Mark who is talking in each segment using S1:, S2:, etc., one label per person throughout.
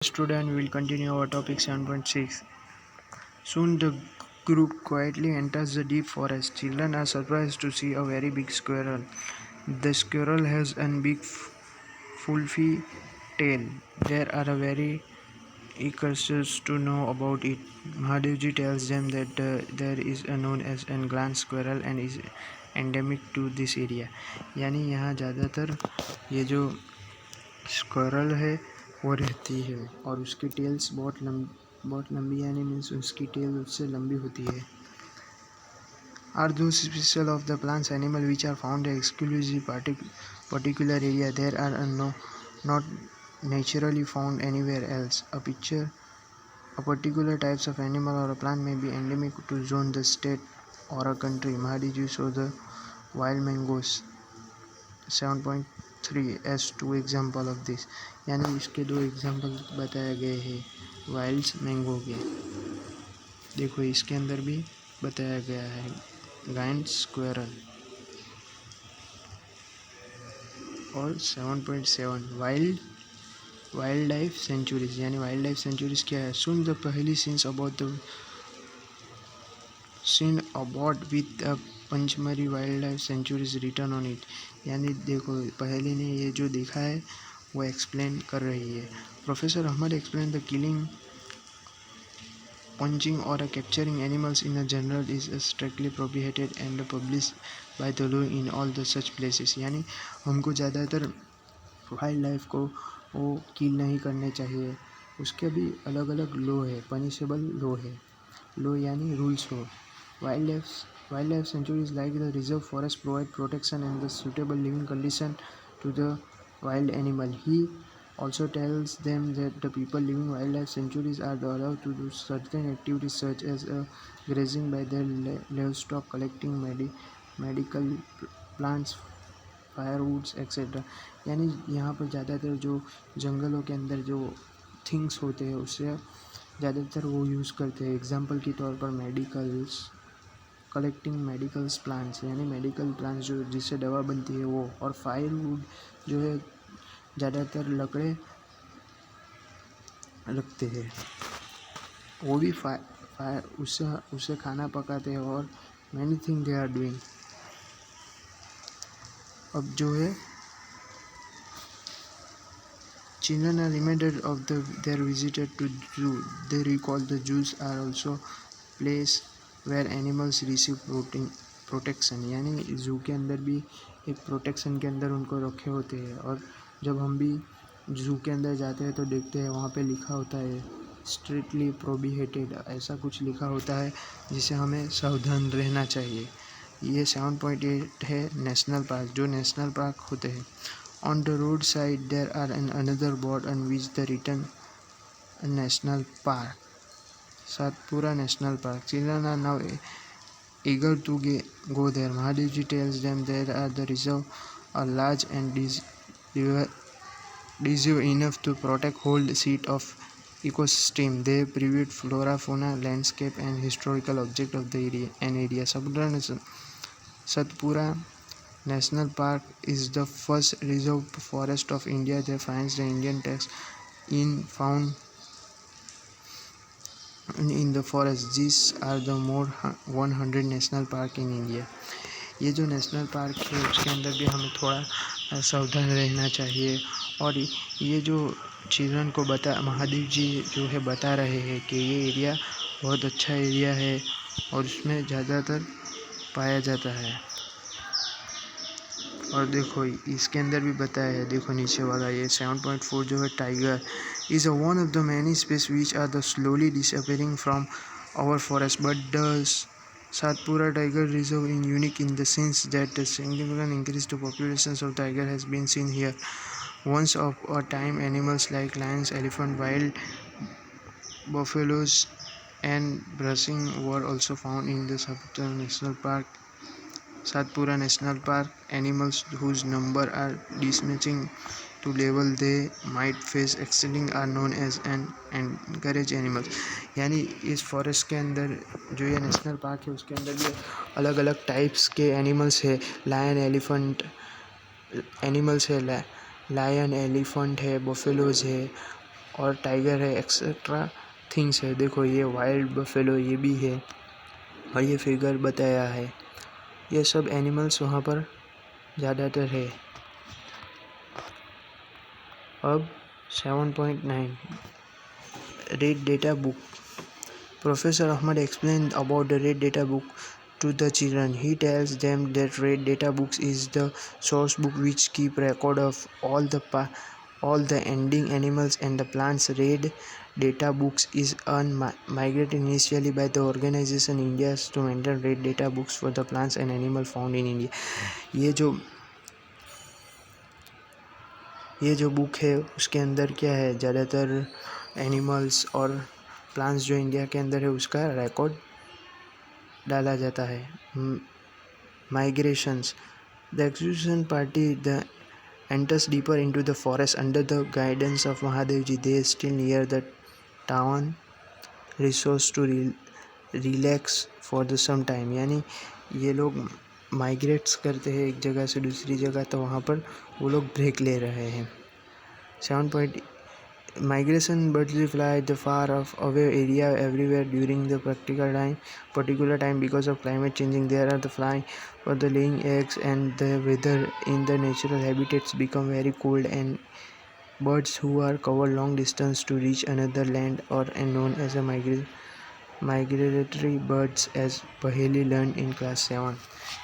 S1: Student will continue our topic 7.6. Soon the group quietly enters the deep forest. Children are surprised to see a very big squirrel. The squirrel has a big fluffy tail. There are a very curious to know about it. Mahadevji tells them that there is a known as a grand squirrel and is endemic to this area. यानी यहाँ ज़्यादातर ये जो squirrel है वो रहती है और उसकी टेल्स बहुत लंबी यानी मीन्स उसकी टेल उससे लंबी होती है. Are those species of the plants animal which are found in exclusive particular area? There are not naturally found anywhere else. A particular types of animal or a plant may be endemic to zone, the state or a country. Mahadiji show the wild mangoes 7.3 as two example of this. यानी इसके दो example बताए गए हैं wild mango के. देखो इसके अंदर भी बताया गया है गाइंड स्क्वायरल. और 7.7 वाइल्ड लाइफ सेंचुरीज. यानी वाइल्ड लाइफ सेंचुरीज क्या है? सुन द पहली scenes about with a Pachmarhi wild life sanctuaries return on it. यानी देखो पहली ने ये जो देखा है वो एक्सप्लेन कर रही है. Professor Ahmad explain the killing, punching or capturing animals in a general is strictly prohibited and published by the law in all the such places. यानी हमको ज़्यादातर वाइल्ड लाइफ को वो किल नहीं करने चाहिए. उसके भी अलग अलग लॉ है, पनिशेबल लॉ है. लॉ यानी रूल्स हो. Wild life sanctuaries like the reserve forest provide protection and the suitable living condition to the wild animal. He also tells them that the people living wildlife sanctuaries are allowed to do certain activities such as grazing by their livestock, collecting medical plants, firewoods, etc. यानी यहाँ पर ज़्यादातर जो जंगलों के अंदर जो things होते हैं उससे ज़्यादातर वो यूज़ करते हैं. एग्जाम्पल के तौर पर मेडिकल्स, कलेक्टिंग मेडिकल्स प्लांट्स यानी मेडिकल प्लांट्स जो जिससे दवा बनती है वो, और फायरवुड जो है ज़्यादातर लकड़े रखते हैं वो भी फायर उससे खाना पकाते हैं और many thing they are doing. अब जो है children are reminded of their visit to zoo. They recall the zoos are also place where animals receive protection. यानी जू के अंदर भी एक प्रोटेक्शन के अंदर उनको रखे होते हैं. और जब हम भी जू के अंदर जाते हैं तो देखते हैं वहाँ पे लिखा होता है स्ट्रिक्टली प्रोहिबिटेड, ऐसा कुछ लिखा होता है जिसे हमें सावधान रहना चाहिए. ये 7.8 है नेशनल पार्क, जो नेशनल पार्क होते हैं. On the road side there are another board on which the written national park, Satpura National Park. Children are now eager to go there. Mahadevji tells them there are the reserve are large and deserve enough to protect whole seat of ecosystem. They prevent flora, fauna, landscape and historical object of the area. Satpura National Park is the first reserve forest of India that finds the Indian text found in the forest. These are the more 100 national park in India. ये जो national park है उसके अंदर भी हमें थोड़ा सावधान रहना चाहिए. और ये जो चिल्ड्रन को महादेव जी जो है बता रहे हैं कि ये एरिया बहुत अच्छा एरिया है और उसमें ज़्यादातर पाया जाता है. और देखो इसके अंदर भी बताया है, देखो नीचे वाला ये 7.4 जो है tiger is one of the many species which are the slowly disappearing from our forest. But the Satpura Tiger Reserve is unique in the sense that a significant increase to populations of tiger has been seen here. Once upon a time, animals like lions, elephant, wild buffaloes, and brusing were also found in the Satpura National Park. Satpura National Park animals whose number are diminishing to level they might face extinction are known as an endangered animals. यानी इस forest के अंदर जो ये national park है उसके अंदर भी अलग अलग टाइप्स के एनिमल्स है. लायन एलिफेंट एनिमल्स है, लायन एलिफेंट है, बफेलोज है और टाइगर है, एक्सेट्रा थिंग्स है। देखो ये वाइल्ड बफेलो ये भी है और ये फिगर बताया है। ये सब एनिमल्स वहाँ पर ज़्यादातर है। अब 7.9 red data book. Professor Ahmad explained about the Red Data Book to the children. He tells them that Red Data Books is the source book which keep record of all the ending animals and the plants. Red Data Books is migrated initially by the organization India to maintain Red Data Books for the plants and animals found in India. ये जो book है उसके अंदर क्या है, ज़्यादातर animals और plants जो इंडिया के अंदर है उसका रिकॉर्ड डाला जाता है। Migrations. The execution party the enters deeper into the forest under the guidance of Mahadev ji. They still near the town resource to relax for the some time. यानी ये लोग माइग्रेट्स करते हैं एक जगह से दूसरी जगह, तो वहाँ पर वो लोग ब्रेक ले रहे हैं। 7. Migration birds fly the far away area everywhere during the particular time because of climate changing. There are the flying for the laying eggs and the weather in the natural habitats become very cold and birds who are cover long distance to reach another land or known as a migratory birds as पहेली learned in class 7।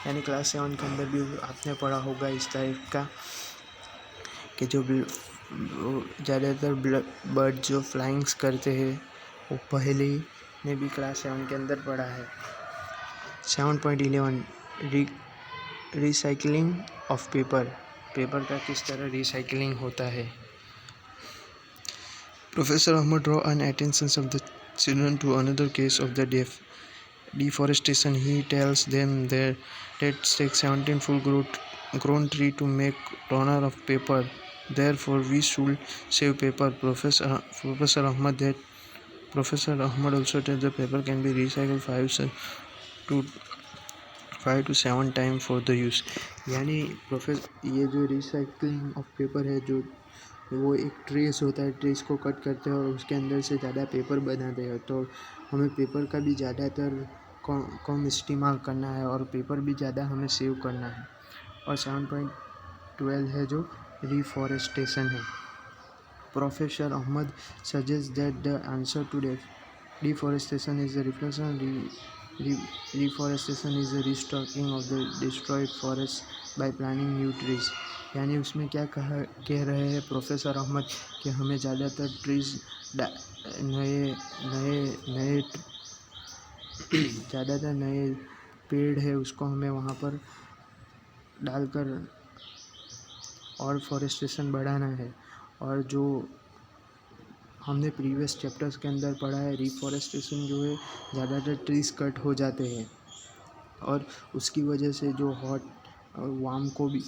S1: यानी class 7 के अंदर भी आपने पढ़ा होगा इस type का कि जो ज़्यादातर बर्ड जो फ्लाइंग्स करते हैं वो पहले ने भी क्लास 7 के अंदर पढ़ा है। 7.11 रिसाइकलिंग ऑफ पेपर का किस तरह रिसाइकलिंग होता है। Professor Ahmad draw an attention of the children to another case of the deforestation. He tells them that it takes 17 full grown tree to make toner of paper. Therefore, we should save paper. Professor Ahmad also said the paper can be recycled 5 to 7 times for the use. यानी ये जो recycling of paper है, जो वो एक trace होता है, trace को कट करते हैं और उसके अंदर से ज़्यादा पेपर बनाते हैं। तो हमें पेपर का भी ज़्यादातर कम इस्तेमाल करना है और पेपर भी ज़्यादा हमें सेव करना है। और 7.12 है जो रिफॉरेस्टेशन है। Professor Ahmad suggest that the answer to deforestation is the reforestation is the restocking of the destroyed forest by planting new trees। यानी उसमें क्या कह रहे हैं प्रोफेसर अहमद कि हमें ज़्यादातर ट्रीज़ नए ज़्यादातर नए पेड़ है उसको हमें वहाँ पर डालकर और फॉरेस्टेशन बढ़ाना है। और जो हमने प्रीवियस चैप्टर्स के अंदर पढ़ा है, रिफॉरेस्टेशन जो है ज़्यादातर ट्रीज़ कट हो जाते हैं और उसकी वजह से जो हॉट वार्म को भी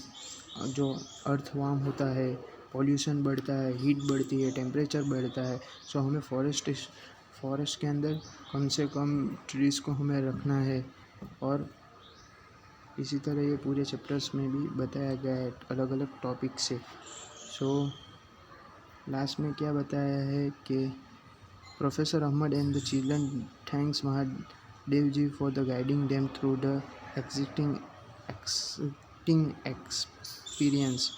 S1: जो अर्थ वार्म होता है, पॉल्यूशन बढ़ता है, हीट बढ़ती है, टेम्परेचर बढ़ता है। सो हमें फॉरेस्ट के अंदर कम से कम ट्रीज़ को हमें रखना है। और इसी तरह ये पूरे चैप्टर्स में भी बताया गया है अलग अलग टॉपिक से। सो लास्ट में क्या बताया है कि professor Ahmad and the children thanks Mahadev ji for the guiding them through the existing experience.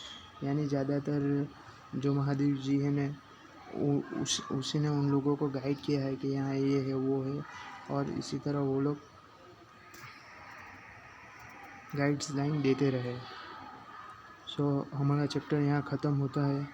S1: यानी ज़्यादातर जो महादेव जी है ने उसी ने उन लोगों को गाइड किया है कि यहाँ ये है वो है, और इसी तरह वो लोग गाइड्स लाइन देते रहे। सो हमारा चैप्टर यहाँ ख़त्म होता है।